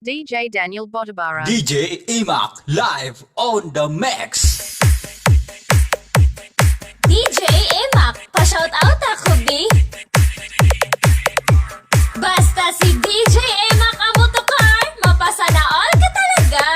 DJ Daniel Botabara. DJ Imak live on the mix. DJ Imak, pa-shout out ako, B. Basta si DJ Imak ang motokar, mapasa na all ka talaga.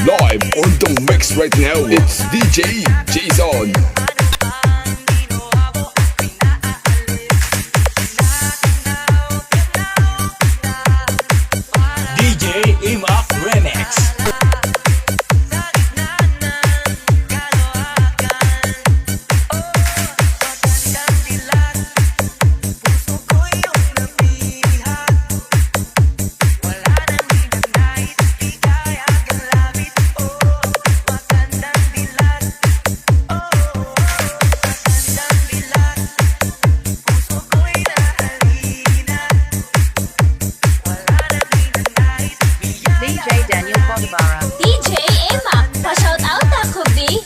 Live on the mix right now, it's DJ Jason. DJ Imak Remix. DJ Daniel Botabara. DJ Imak, pa-shout out ako, B.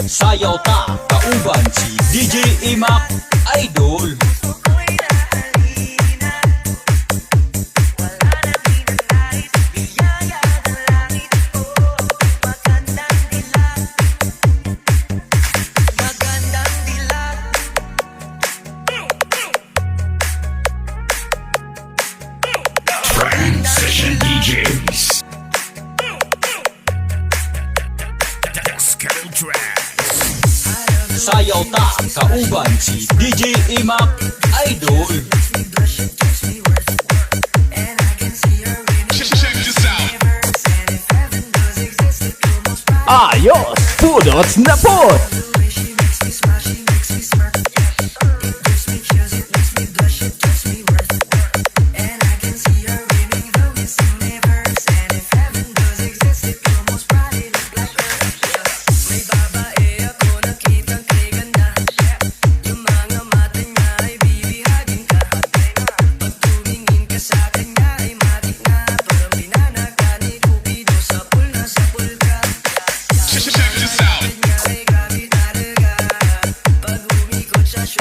Sayaw ta, kauban si DJ Imak Idol. Session DJs. Skill tracks. Sayaw ta, kauban si DJ Imak Idol. Check this out. Ayos! Pudot na pot! Check this out.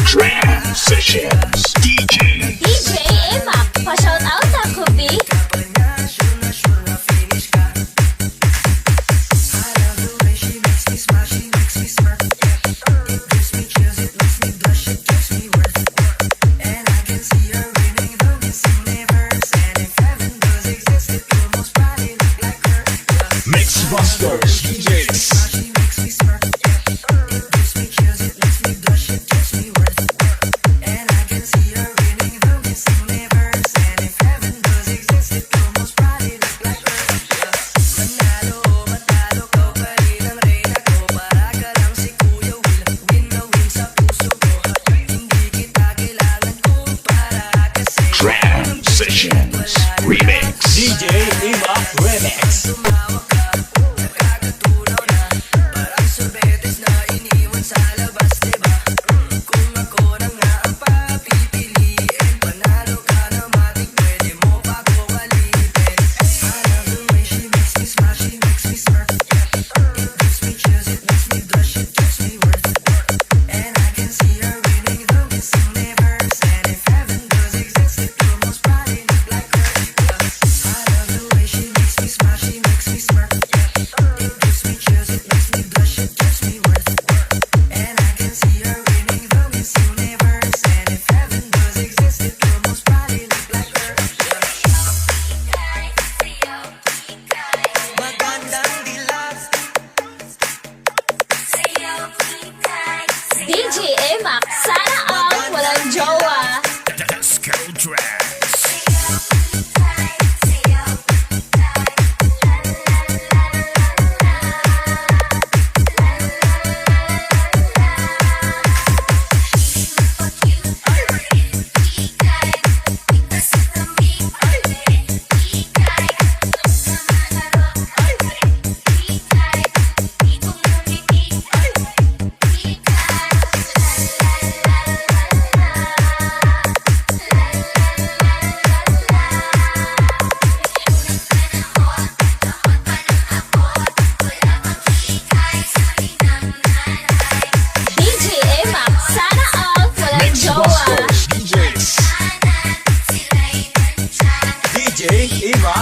Transitions DJ. DJ Imak, pa-shout out ako, B. Mix Busters DJs. Transitions Remix. DJ Imak Remix.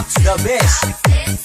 Max the best.